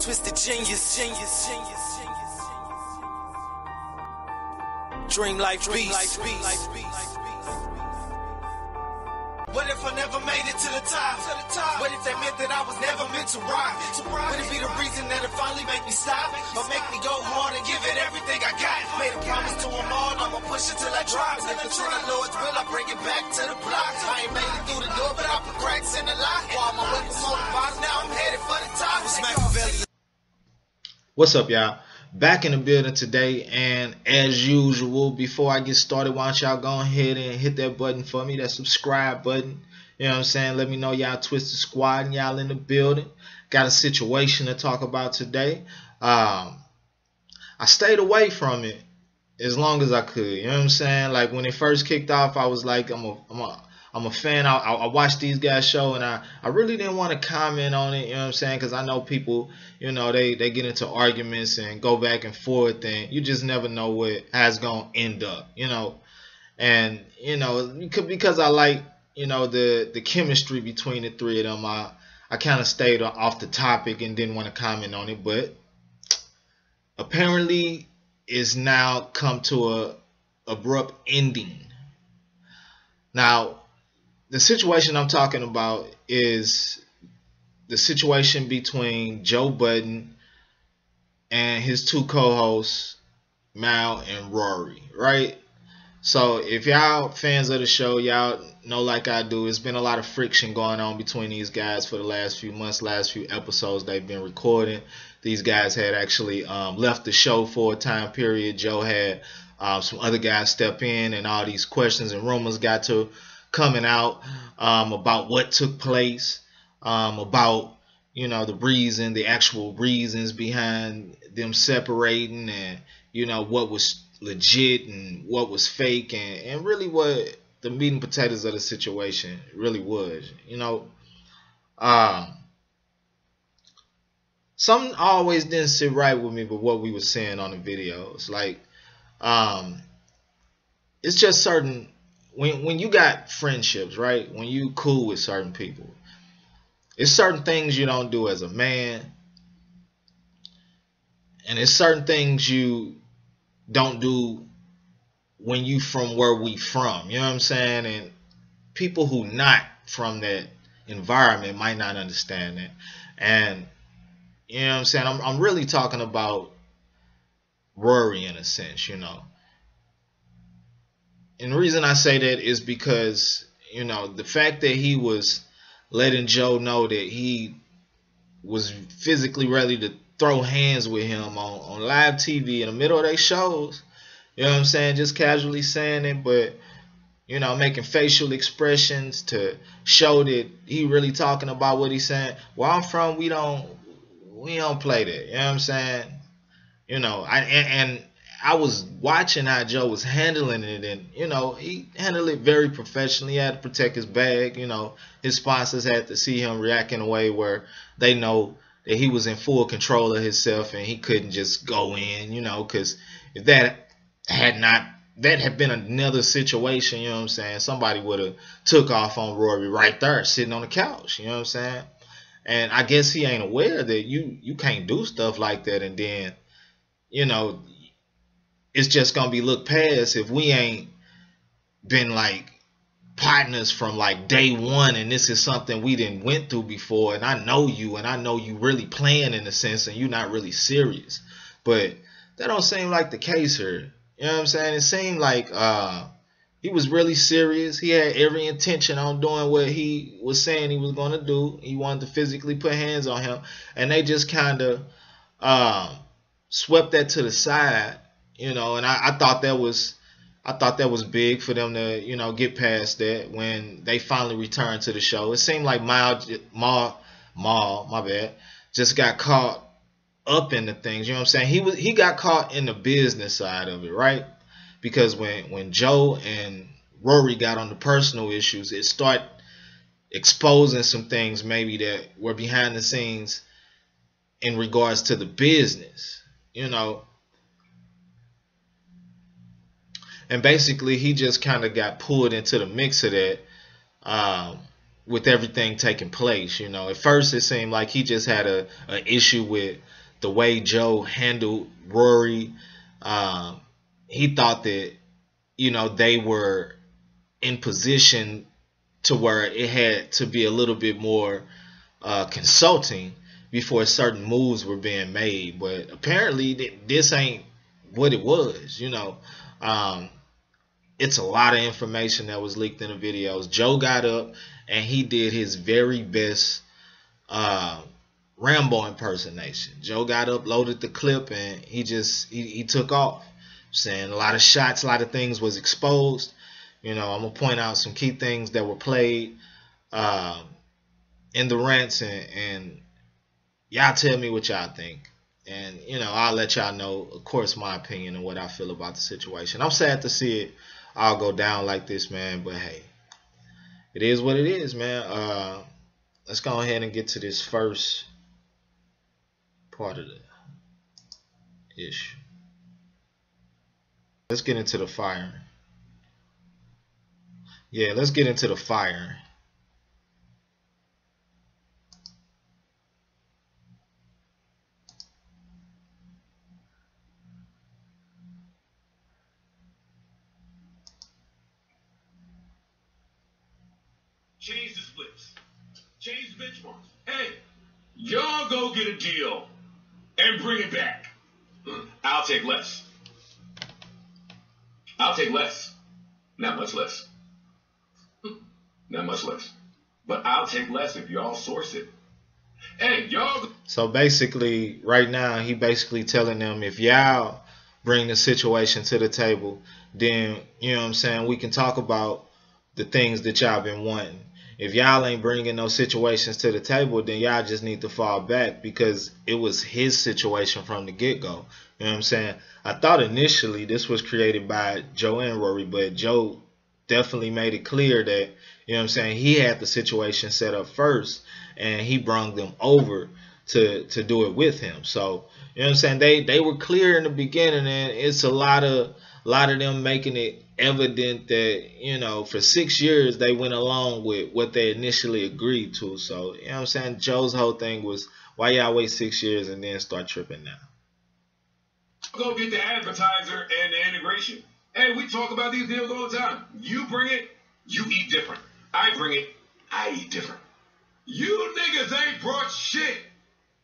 Twisted genius. Dream life beast. What if I never made it to the top? What if that meant that I was never meant to rock? Would it be the reason that it finally make me stop? Or make me go hard and give it everything I got? Made a promise to them all, I'ma push it till I drop. If it's in the Lord's will, I bring it back to the block. I ain't made it through the door, but I put cracks in the lock. While my weapons on the bottom, now I'm headed for the top. What's up, y'all? Back in the building today, and as usual, before I get started, why don't y'all go ahead and hit that button for me, that subscribe button. You know what I'm saying? Let me know y'all Twisted Squad and y'all in the building. Got a situation to talk about today. I stayed away from it as long as I could. You know what I'm saying? Like when it first kicked off, I was like, I'm a fan. I watched these guys show, and I really didn't want to comment on it, you know what I'm saying? Because I know people, you know, they get into arguments and go back and forth, and you just never know what how it's going to end up, you know. And, you know, because I like, you know, the chemistry between the three of them, I kind of stayed off the topic and didn't want to comment on it. But apparently it's now come to a abrupt ending. Now, the situation I'm talking about is the situation between Joe Budden and his two co-hosts, Mal and Rory, right? So if y'all fans of the show, y'all know like I do, it's been a lot of friction going on between these guys for the last few months, last few episodes they've been recording. These guys had actually left the show for a time period. Joe had some other guys step in, and all these questions and rumors got to coming out about what took place, about, you know, the actual reasons behind them separating, and, you know, what was legit and what was fake, and really what the meat and potatoes of the situation really was, you know. Something always didn't sit right with me, but what we were saying on the videos, like, it's just certain. When you got friendships, right? When you cool with certain people, it's certain things you don't do as a man, and it's certain things you don't do when you from where we from. You know what I'm saying? And people who not from that environment might not understand that. And you know what I'm saying? I'm really talking about Rory in a sense, you know. And the reason I say that is because, you know, the fact that he was letting Joe know that he was physically ready to throw hands with him on live TV in the middle of their shows, you know what I'm saying, just casually saying it, but, you know, making facial expressions to show that he really talking about what he's saying. Where I'm from, we don't play that, you know what I'm saying? You know, I was watching how Joe was handling it, and, you know, he handled it very professionally. He had to protect his bag. You know, his sponsors had to see him react in a way where they know that he was in full control of himself and he couldn't just go in, you know, because if that had been another situation, you know what I'm saying, somebody would have took off on Rory right there sitting on the couch, you know what I'm saying? And I guess he ain't aware that you can't do stuff like that, and then, you know, it's just gonna be looked past if we ain't been like partners from like day one, and this is something we didn't went through before, and I know you, and I know you really playing in a sense, and you're not really serious. But that don't seem like the case here. You know what I'm saying? It seemed like he was really serious. He had every intention on doing what he was saying he was gonna do. He wanted to physically put hands on him, and they just kind of swept that to the side. You know, and I thought that was big for them to, you know, get past that when they finally returned to the show. It seemed like Mal, my bad, just got caught up in the things. You know what I'm saying? He got caught in the business side of it, right? Because when Joe and Rory got on the personal issues, it started exposing some things maybe that were behind the scenes in regards to the business, you know. And basically, he just kind of got pulled into the mix of that with everything taking place. You know, at first it seemed like he just had a issue with the way Joe handled Rory. He thought that, you know, they were in position to where it had to be a little bit more consulting before certain moves were being made. But apparently this ain't what it was, you know. It's a lot of information that was leaked in the videos. Joe got up and he did his very best Rambo impersonation. Joe got up, loaded the clip, and he took off. Saying a lot of shots, a lot of things was exposed. You know, I'm gonna point out some key things that were played in the rants, and y'all tell me what y'all think. And, you know, I'll let y'all know, of course, my opinion and what I feel about the situation. I'm sad to see it all go down like this, man. But, hey, it is what it is, man. Let's go ahead and get to this first part of the issue. Let's get into the firing. Yeah, let's get into the firing. Change the splits. Change the benchmarks. Hey, y'all go get a deal and bring it back. I'll take less. I'll take less. Not much less. Not much less. But I'll take less if y'all source it. Hey, y'all. So basically, right now, he basically telling them, if y'all bring the situation to the table, then, you know what I'm saying, we can talk about the things that y'all been wanting. If y'all ain't bringing those situations to the table, then y'all just need to fall back, because it was his situation from the get-go. You know what I'm saying? I thought initially this was created by Joe and Rory, but Joe definitely made it clear that, you know what I'm saying, he had the situation set up first, and he brung them over to do it with him. So, you know what I'm saying, they were clear in the beginning, and it's a lot of them making it evident that, you know, for 6 years they went along with what they initially agreed to. So, you know what I'm saying, Joe's whole thing was, why y'all wait 6 years and then start tripping now? Go get the advertiser and the integration. Hey, we talk about these deals all the time. You bring it, you eat different. I bring it, I eat different. You niggas ain't brought shit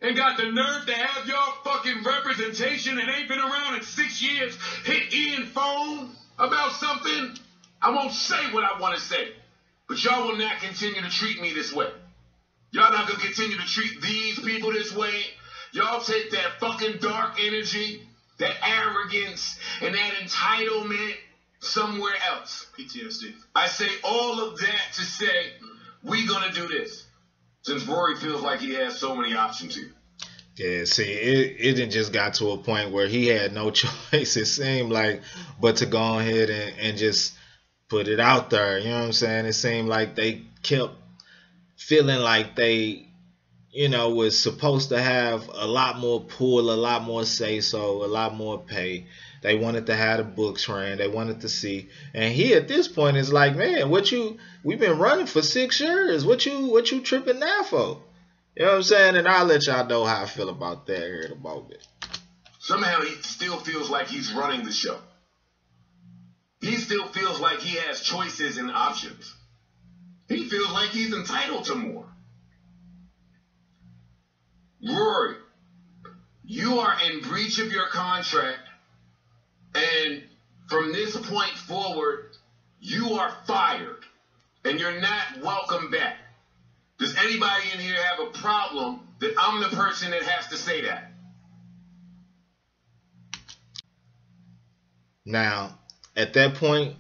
and got the nerve to have y'all fucking representation and ain't been around in 6 years. Hit Ian phone about something. I won't say what I want to say, but y'all will not continue to treat me this way. Y'all not gonna continue to treat these people this way. Y'all take that fucking dark energy, that arrogance, and that entitlement somewhere else. PTSD. I say all of that to say, we gonna do this. Since Rory feels like he has so many options here. Yeah, see, it didn't just got to a point where he had no choice, it seemed like, but to go ahead and just put it out there. You know what I'm saying? It seemed like they kept feeling like they, you know, was supposed to have a lot more pull, a lot more say-so, a lot more pay. They wanted to have the books ran. They wanted to see. And he at this point is like, man, we've been running for 6 years. What you tripping now for? You know what I'm saying? And I'll let y'all know how I feel about that here in a moment. Somehow he still feels like he's running the show. He still feels like he has choices and options. He feels like he's entitled to more. Rory, you are in breach of your contract, and from this point forward, you are fired, and you're not welcome back. Does anybody in here have a problem that I'm the person that has to say that? Now, at that point,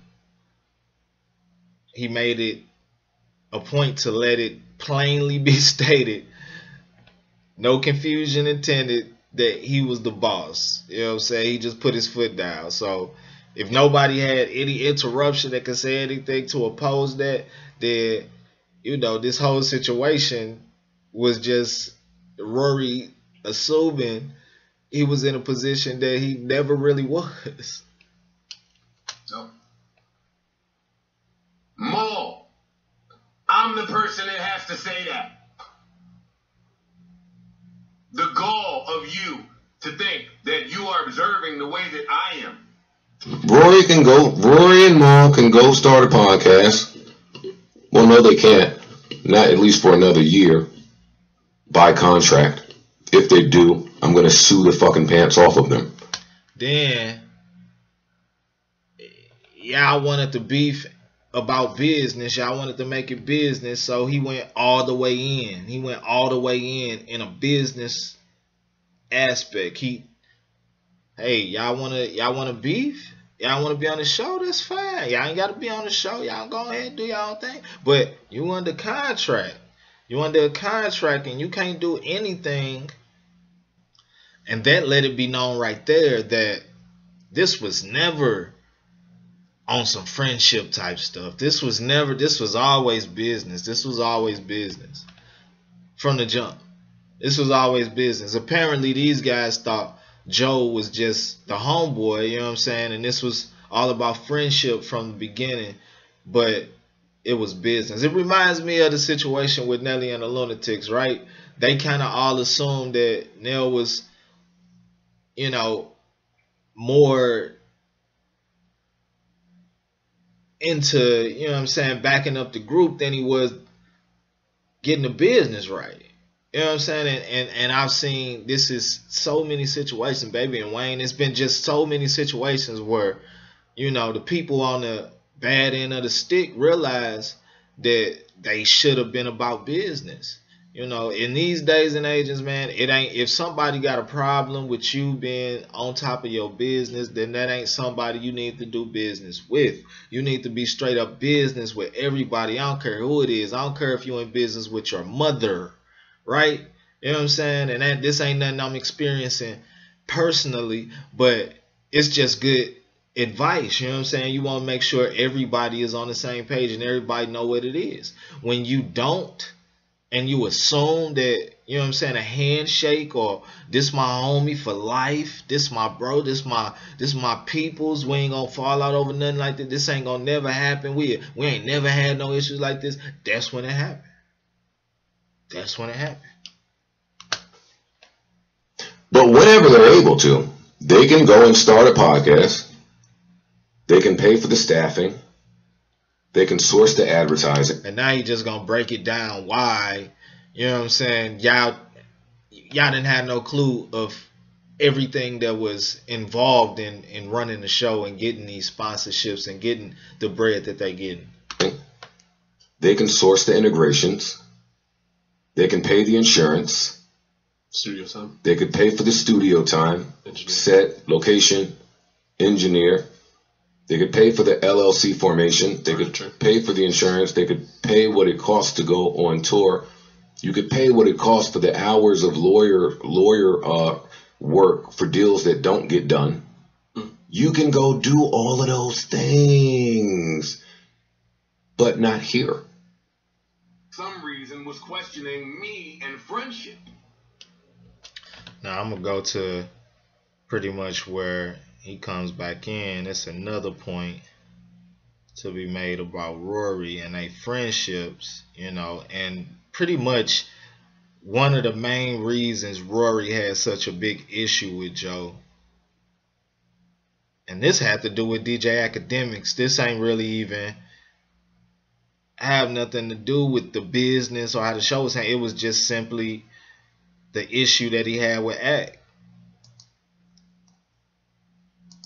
he made it a point to let it plainly be stated, no confusion intended, that he was the boss. You know what I'm saying? He just put his foot down. So if nobody had any interruption that could say anything to oppose that, then, you know, this whole situation was just Rory assuming he was in a position that he never really was. So, Mal, I'm I'm the person that has to say that. The gall of you to think that you are observing the way that I am. Rory and Mal can go start a podcast. Well, no, they can't. Not at least for another year. By contract. If they do, I'm going to sue the fucking pants off of them. Then, y'all wanted to beef about business. Y'all wanted to make it business. So he went all the way in. He went all the way in a business aspect. Hey, y'all wanna beef? Y'all wanna be on the show? That's fine. Y'all ain't gotta be on the show. Y'all go ahead and do y'all thing. But you under contract. You under a contract and you can't do anything. And that let it be known right there that this was never on some friendship type stuff. This was always business. This was always business. From the jump. This was always business. Apparently these guys thought Joe was just the homeboy, you know what I'm saying? And this was all about friendship from the beginning. But it was business. It reminds me of the situation with Nelly and the Lunatics, right? They kind of all assumed that Nell was, you know, more into, you know what I'm saying, backing up the group than he was getting the business right. You know what I'm saying? And I've seen, this is so many situations, baby and Wayne. It's been just so many situations where, you know, the people on the bad end of the stick realize that they should have been about business. You know, in these days and ages, man, it ain't, if somebody got a problem with you being on top of your business, then that ain't somebody you need to do business with. You need to be straight up business with everybody. I don't care who it is. I don't care if you're in business with your mother, right? You know what I'm saying? And this ain't nothing I'm experiencing personally, but it's just good advice. You know what I'm saying? You want to make sure everybody is on the same page and everybody know what it is. When you don't, and you assume that, you know what I'm saying, a handshake or this my homie for life, this my bro, this my peoples, we ain't gonna fall out over nothing like that, this ain't gonna never happen, we ain't never had no issues like this, that's when it happened. That's when it happened. But whenever they're able to, they can go and start a podcast. They can pay for the staffing. They can source the advertising. And now you just gonna break it down why, you know what I'm saying, y'all didn't have no clue of everything that was involved in running the show and getting these sponsorships and getting the bread that they getting. They can source the integrations. They can pay the insurance. Studio time. They could pay for the studio time, set, location, engineer. They could pay for the LLC formation. They could pay for the insurance. They could pay what it costs to go on tour. You could pay what it costs for the hours of lawyer work for deals that don't get done. You can go do all of those things, but not here. Some reason was questioning me and friendship. Now I'm gonna go to pretty much where he comes back in. It's another point to be made about Rory and their friendships, you know, and pretty much one of the main reasons Rory had such a big issue with Joe. And this had to do with DJ Academics. This ain't really even have nothing to do with the business or how the show was handled. It was just simply the issue that he had with Act.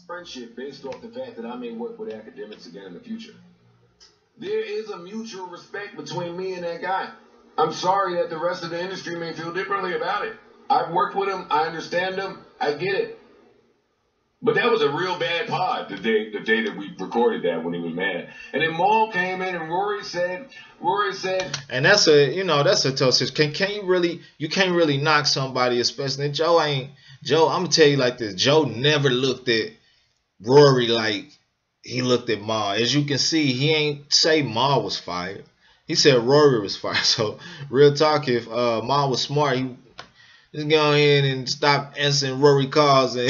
Friendship based off the fact that I may work with Academics again in the future. There is a mutual respect between me and that guy. I'm sorry that the rest of the industry may feel differently about it. I've worked with him. I understand him. I get it. But that was a real bad pod the day that we recorded that when he was mad. And then Mal came in and Rory said, and that's a tough situation. You can't really knock somebody, especially Joe. I'm gonna tell you like this. Joe never looked at Rory like he looked at Mal. As you can see, he ain't say Mal was fired. He said Rory was fired. So real talk, if Mal was smart, Just go ahead and stop answering Rory calls and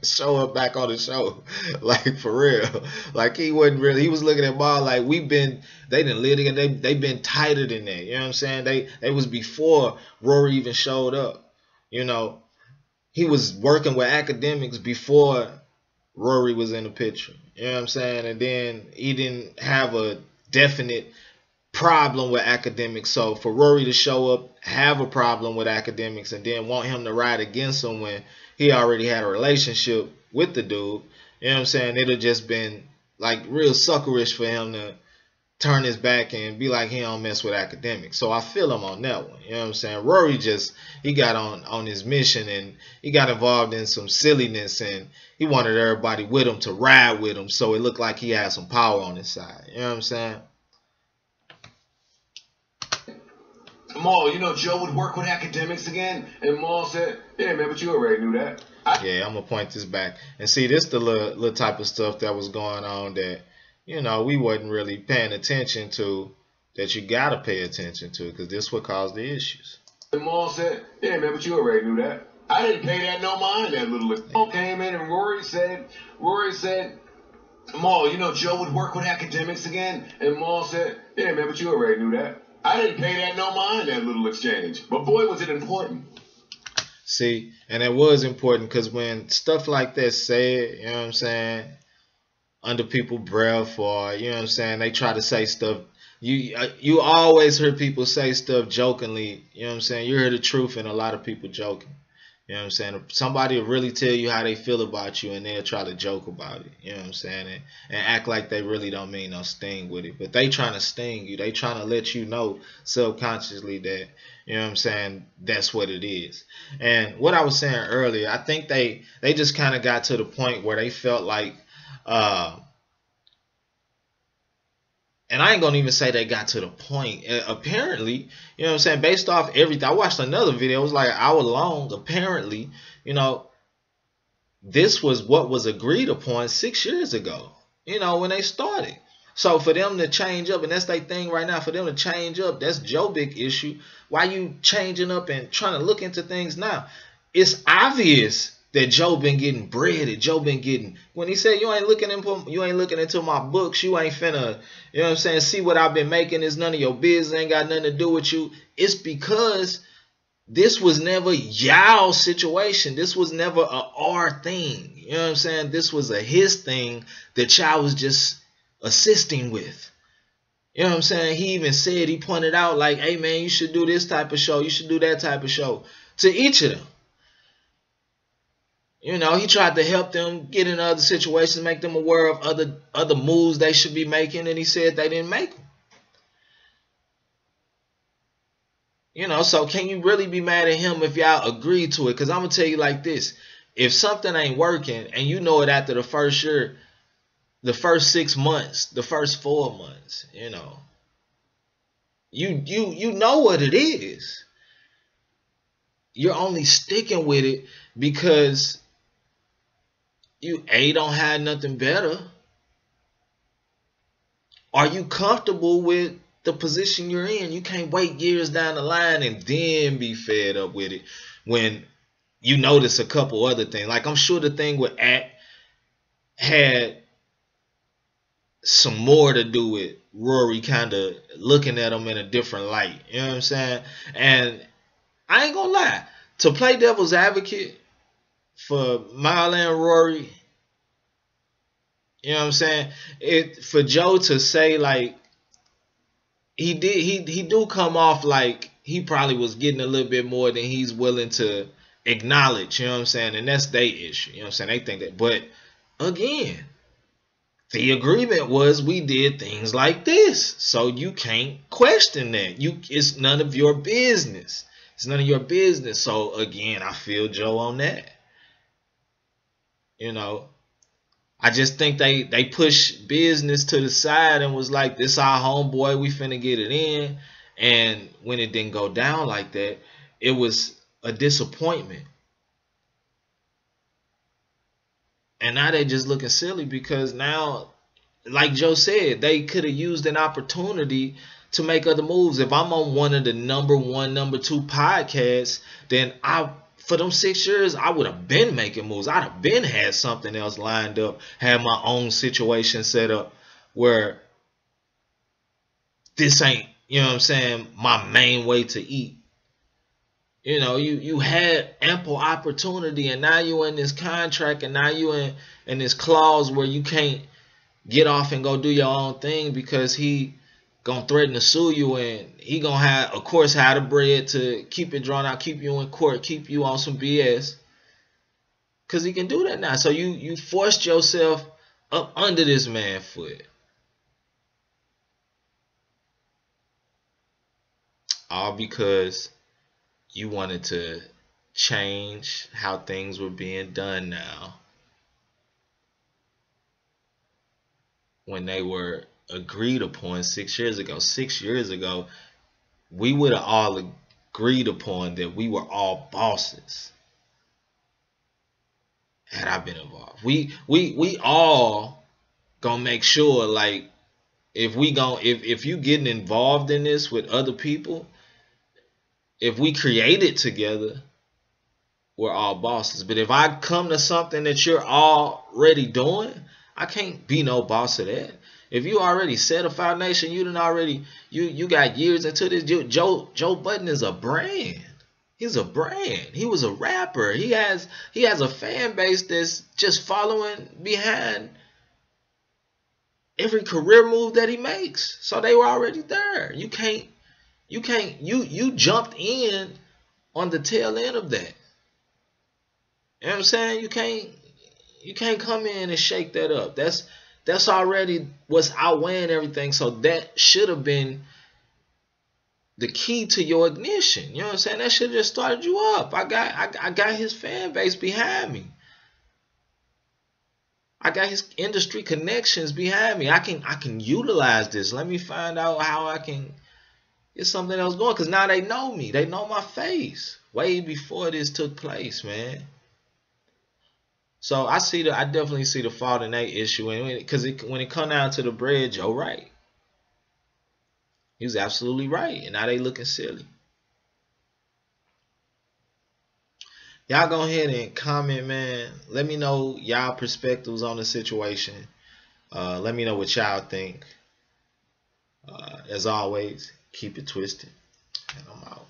show up back on the show. Like, for real. Like, he wasn't really, he was looking at Mal like, they didn't live together. They been tighter than that. You know what I'm saying? They was before Rory even showed up. You know, he was working with academics before Rory was in the picture. You know what I'm saying? And then he didn't have a definite problem with academics. So for Rory to show up, have a problem with academics, and then want him to ride against him when he already had a relationship with the dude, you know what I'm saying? It'd have just been like real suckerish for him to turn his back and be like he don't mess with academics. So I feel him on that one. You know what I'm saying? Rory he got on his mission, and he got involved in some silliness, and he wanted everybody with him to ride with him, so it looked like he had some power on his side. You know what I'm saying? Mal, you know Joe would work with academics again? And Mal said, yeah, man, but you already knew that. Yeah, I'm going to point this back. And see, this the little type of stuff that was going on that, you know, we wasn't really paying attention to, that you got to pay attention to, because this what caused the issues. And Mal said, yeah, man, but you already knew that. I didn't pay that no mind, that little Mal came in and Rory said, Mal, you know Joe would work with academics again? And Mal said, yeah, man, but you already knew that. I didn't pay that no mind, that little exchange. But boy, was it important. See, and it was important because when stuff like that said, you know what I'm saying, under people's breath, or, you know what I'm saying, they try to say stuff. You always hear people say stuff jokingly, you know what I'm saying. You hear the truth in a lot of people joking. You know what I'm saying? Somebody will really tell you how they feel about you, and they'll try to joke about it. You know what I'm saying? And act like they really don't mean no sting with it. But they trying to sting you. They trying to let you know subconsciously that, you know what I'm saying, that's what it is. And what I was saying earlier, I think they just kind of got to the point where they felt like, and I ain't going to even say they got to the point. Apparently, you know what I'm saying, based off everything. I watched another video. It was like an hour long. Apparently, you know, this was what was agreed upon 6 years ago, you know, when they started. So for them to change up, and that's their thing right now, for them to change up, that's Joe big issue. Why you changing up and trying to look into things now? It's obvious that Joe been getting bread, that Joe been getting, when he said you ain't looking into my books, you ain't finna, you know what I'm saying, see what I've been making, it's none of your business, ain't got nothing to do with you. It's because this was never y'all situation. This was never a our thing. You know what I'm saying? This was a his thing that y'all was just assisting with. You know what I'm saying? He even said, he pointed out like, hey man, you should do this type of show, you should do that type of show, to each of them. You know, he tried to help them get in other situations, make them aware of other moves they should be making, and he said they didn't make them. You know, so can you really be mad at him if y'all agree to it? Because I'm going to tell you like this. If something ain't working, and you know it after the first year, the first 6 months, the first 4 months, you know, you know what it is. You're only sticking with it because you don't have nothing better. Are you comfortable with the position you're in? You can't wait years down the line and then be fed up with it when you notice a couple other things. Like I'm sure the thing with Act had some more to do with Rory kind of looking at him in a different light. You know what I'm saying? And I ain't gonna lie, to play devil's advocate for Mal and Rory, you know what I'm saying? For Joe to say like he do come off like he probably was getting a little bit more than he's willing to acknowledge, you know what I'm saying? And that's their issue, you know what I'm saying? They think that, but again, the agreement was we did things like this, so you can't question that. It's none of your business. It's none of your business. So again, I feel Joe on that. You know, I just think they pushed business to the side and was like, this our homeboy, we finna get it in. And when it didn't go down like that, it was a disappointment. And now they just looking silly because now, like Joe said, they could have used an opportunity to make other moves. If I'm on one of the number 1, number 2 podcasts, then for them 6 years, I would have been making moves. I'd have been had something else lined up, had my own situation set up where this ain't, you know what I'm saying, my main way to eat. You know, you had ample opportunity, and now you in this contract, and now you in this clause where you can't get off and go do your own thing because he gonna threaten to sue you, and he gonna have, of course, have the bread to keep it drawn out, keep you in court, keep you on some BS, because he can do that now. So you forced yourself up under this man's foot. All because you wanted to change how things were being done now, when they were agreed upon 6 years ago. 6 years ago, we would have all agreed upon that we were all bosses. Had I been involved, we all gonna make sure, like, if you getting involved in this with other people, if we create it together, we're all bosses. But if I come to something that you're already doing, I can't be no boss of that. If you already set a foundation, you got years into this. Joe Budden is a brand. He's a brand. He was a rapper. He has a fan base that's just following behind every career move that he makes. So they were already there. You jumped in on the tail end of that. You know what I'm saying? You can't come in and shake that up. That's already what's outweighing everything. So that should have been the key to your ignition. You know what I'm saying? That should have just started you up. I got his fan base behind me. I got his industry connections behind me. I can utilize this. Let me find out how I can get something else going. Because now they know me. They know my face. Way before this took place, man. So I definitely see the fault in that issue. Because when it come down to the bread, Joe right. He was absolutely right. And now they looking silly. Y'all go ahead and comment, man. Let me know y'all perspectives on the situation. Let me know what y'all think. As always, keep it twisted. And I'm out.